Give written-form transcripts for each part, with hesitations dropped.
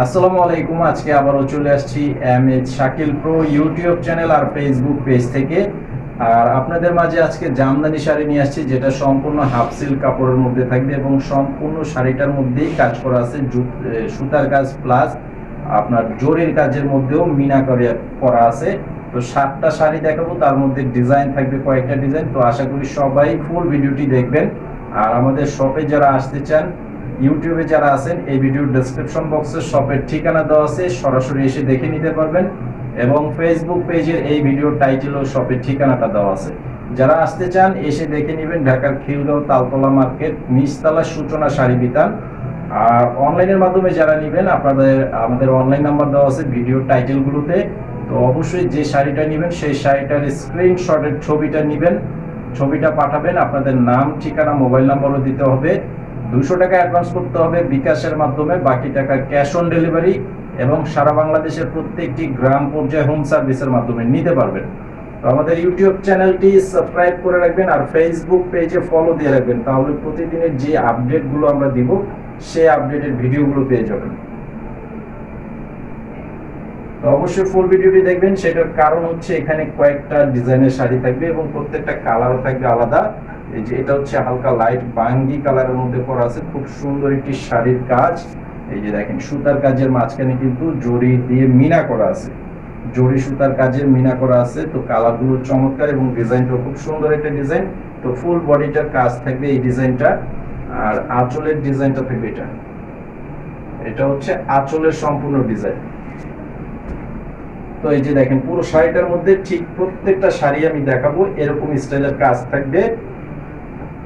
আসসালামু আলাইকুম। আজকে আবারও চলে আসছি MH Shakil pro YouTube channel আর ফেসবুক পেজ থেকে। আর আপনাদের মাঝে আজকে জামদানি শাড়ি নিয়ে আসছি, যেটা সম্পূর্ণ হাফ সিল্ক কাপড়ের মধ্যে থাকবে এবং সম্পূর্ণ শাড়িটার মধ্যেই কাজ করা আছে সুতার কাজ প্লাস আপনার জরির কাজের মধ্যেও মিনা করে করা আছে। তো 7টা শাড়ি দেখাবো, তার মধ্যে ডিজাইন থাকবে কয়েকটা ডিজাইন। তো আশা করি সবাই ফুল ভিডিওটি দেখবেন। আর আমাদের শপে যারা আসতে চান, ইউটিউবে যারা আছেন, এই ভিডিওর ডেসক্রিপশন বক্সে শপের ঠিকানা দেওয়া আছে, সরাসরি এসে দেখে নিতে পারবেন। এবং ফেসবুক পেজের এই ভিডিওর টাইটেল ও শপের ঠিকানাটা দেওয়া আছে। যারা আসতে চান এসে দেখে নেবেন। ঢাকার খিলগাঁও তালতলা মার্কেট নিচতলা সূচনা শাড়ি বিতান। আর অনলাইনের মাধ্যমে যারা নেবেন, আমাদের অনলাইন নাম্বার দেওয়া আছে ভিডিওর টাইটেলগুলোতে। তো অবশ্যই যে শাড়িটা নেবেন সেই শাড়িটার স্ক্রিনশটের ছবিটা নেবেন, ছবিটা পাঠাবেন। আপনাদের নাম, ঠিকানা, মোবাইল নাম্বারও দিতে হবে। 200 টাকা অ্যাডভান্স করতে হবে বিকাশের মাধ্যমে, বাকি টাকা ক্যাশ অন ডেলিভারি এবং সারা বাংলাদেশের প্রত্যেকটি গ্রাম পর্যায়ে হোম সার্ভিসের মাধ্যমে নিতে পারবেন। তো আমাদের ইউটিউব চ্যানেলটি সাবস্ক্রাইব করে রাখবেন আর ফেসবুক পেজে ফলো দিয়ে রাখবেন, তাহলে প্রতিদিনের যে আপডেটগুলো আমরা দিব সেই আপডেটের ভিডিওগুলো পেয়ে যাবেন। তো অবশ্যই ফুল ভিডিওটি দেখবেন। সেটার কারণ হচ্ছে এখানে কয়েকটা ডিজাইনের শাড়ি থাকবে এবং প্রত্যেকটা কালারও থাকবে আলাদা। এই যে এটা হচ্ছে হালকা লাইট বাঙ্গি কালারের মধ্যে করা আছে, খুব সুন্দর একটি শাড়ির কাজ। এই যে দেখেন সুতার কাজের মাঝখানে কিন্তু জরি দিয়ে মিনা করা আছে, জরি সুতার কাজের মিনা করা আছে। তো কালারগুলো চমৎকার এবং ডিজাইনটাও খুব সুন্দর একটা ডিজাইন। তো ফুল বডিটার কাজ থাকবে এই ডিজাইনটা। আর আঁচলের ডিজাইনটা থাকবে এটা, এটা হচ্ছে আঁচলের সম্পূর্ণ ডিজাইন। তো এই যে দেখেন পুরো শাড়িটার মধ্যে ঠিক প্রত্যেকটা শাড়ি আমি দেখাবো এরকম স্টাইলের কাজ থাকবে।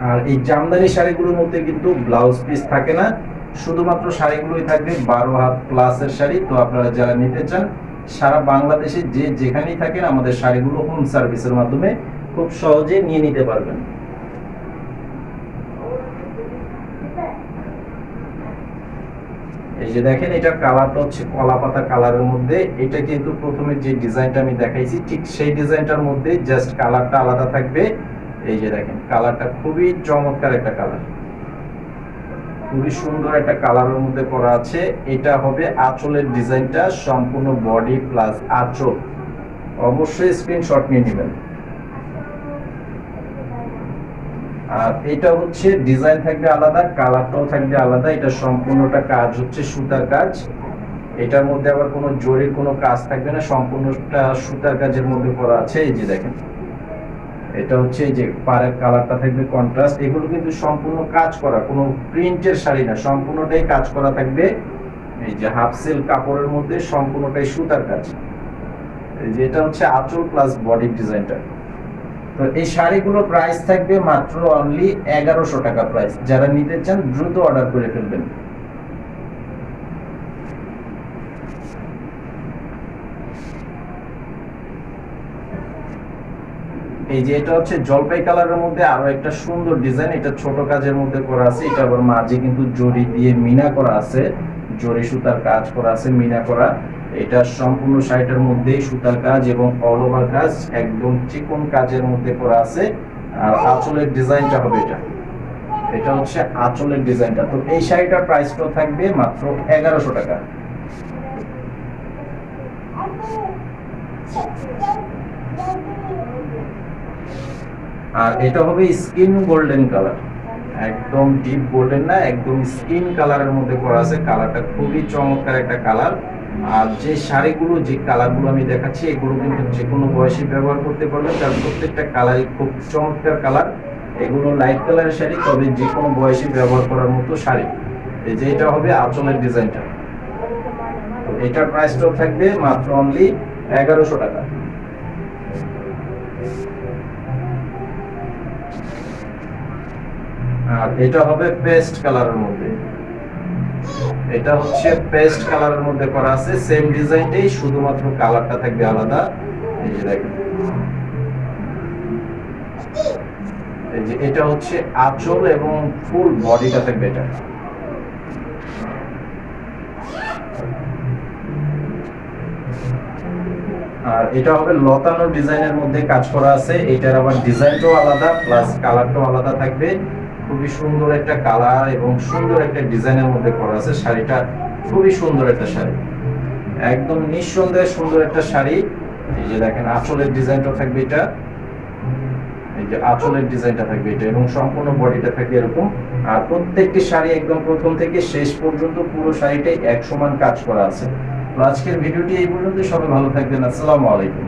আর এই জামদানি শাড়িগুলোর মধ্যে কিন্তু ব্লাউজ পিস থাকে না, শুধুমাত্র শাড়িগুলোই থাকবে 12 হাত প্লাসের শাড়ি। তো আপনারা যারা নিতে চান সারা বাংলাদেশে যে যেখানেই থাকেন, আমাদের শাড়িগুলো হোম সার্ভিসের মাধ্যমে খুব সহজে নিয়ে নিতে পারবেন। এই যে দেখেন এটার কালারটা হচ্ছে কলা পাতা কালারের মধ্যে। এটা কিন্তু প্রথমে যে ডিজাইনটা আমি দেখাইছি ঠিক সেই ডিজাইনটার মধ্যে, জাস্ট কালারটা আলাদা থাকবে। এই যে দেখেন কালারটা খুবই চমৎকার একটা কালার, খুবই সুন্দর একটা কালারের মধ্যে করা আছে। এটা হবে আঁচলের ডিজাইনটা, সম্পূর্ণ বডি প্লাস আঁচল। অবশ্যই স্ক্রিনশট নিয়ে নেবেন। আর এটা হচ্ছে ডিজাইন থাকবে আলাদা, কালারটাও থাকবে আলাদা। এটা সম্পূর্ণটা কাজ হচ্ছে সুতার কাজ। এটার মধ্যে আবার কোনো জরির কোনো কাজ থাকবে না, সম্পূর্ণটা সুতার কাজের মধ্যে করা আছে। এই যে দেখেন এটা হচ্ছে এই যে পাড়ের কালারটা থাকবে কন্ট্রাস্ট। এগুলো কিন্তু সম্পূর্ণ কাজ করা, কোনো প্রিন্টের শাড়ি না, সম্পূর্ণটাই কাজ করা থাকবে। এই যে হাফ সিল্ক কাপড়ের মধ্যে সম্পূর্ণটাই সুতার কাজ। এই যে এটা হচ্ছে আঁচল প্লাস বডি ডিজাইনটা। তো এই শাড়িগুলোর প্রাইস থাকবে মাত্র অনলি 1100 টাকা প্রাইস। যারা নিতে চান দ্রুত অর্ডার করে ফেলবেন। এই যে এটা হচ্ছে জলপাই কালারের মধ্যে আরো একটা সুন্দর ডিজাইন। এটা ছোট কাজের মধ্যে করা আছে। এটা আবার মাঝে কিন্তু জরি দিয়ে মিনা করা আছে, জরি সুতার কাজ করা আছে, মিনা করা। এটা সম্পূর্ণ শাড়িটার মধ্যেই সুতার কাজ এবং অল ওভার কাজ, একদম চিকন কাজের মধ্যে করা আছে। আর আঁচলের ডিজাইনটা হবে এটা, এটা হচ্ছে আঁচলের ডিজাইনটা। তো এই শাড়িটার প্রাইসটাও থাকবে মাত্র 1100 টাকা। আর এটা হবে স্কিন গোল্ডেন কালার, একদম ডিপ গোল্ডেন না, একদম স্কিন কালারের মধ্যে করা আছে। কালারটা খুবই চমৎকার একটা কালার। আর যে শাড়িগুলো, যে কালারগুলো আমি দেখাচ্ছি, এগুলো কিন্তু যে কোনো বয়সে ব্যবহার করতে পারবেন, কারণ প্রত্যেকটা কালারই খুব চমৎকার কালার। এগুলো লাইট কালারের শাড়ি, তবে যে কোনো বয়সে ব্যবহার করার মতো শাড়ি। এই যে এটা হবে আঁচলের ডিজাইনটা। তো এটার প্রাইসটাও থাকবে মাত্র অনলি 1100 টাকা। আর এটা হবে পেস্ট কালারের মধ্যে, এটা হচ্ছে পেস্ট কালারের মধ্যে করা আছে। সেম ডিজাইনটাই, শুধুমাত্র কালারটা থাকবে আলাদা। এই যে দেখেন, এই যে এটা হচ্ছে আঁচল এবং ফুল বডিটা থাকবে এটা। আর এটা হবে লতানো ডিজাইনের মধ্যে কাজ করা আছে। এটার আবার ডিজাইনটাও আলাদা প্লাস কালারটাও আলাদা থাকবে। খুবই সুন্দর একটা কালার এবং সুন্দর একটা ডিজাইনের মধ্যে করা আছে। শাড়িটা খুবই সুন্দর একটা শাড়ি, একদম নিঃসন্দেহে সুন্দর একটা শাড়ি। এই যে দেখেন আঁচলের ডিজাইনটা থাকবে এটা, এই যে আঁচলের ডিজাইনটা থাকবে এটা, এবং সম্পূর্ণ বডিটা থাকবে এরকম। আর প্রত্যেকটি শাড়ি একদম প্রথম থেকে শেষ পর্যন্ত পুরো শাড়িটাই এক সমান কাজ করা আছে। তো আজকের ভিডিওটি এই পর্যন্ত, সবাই ভালো থাকবেন, আসসালামু আলাইকুম।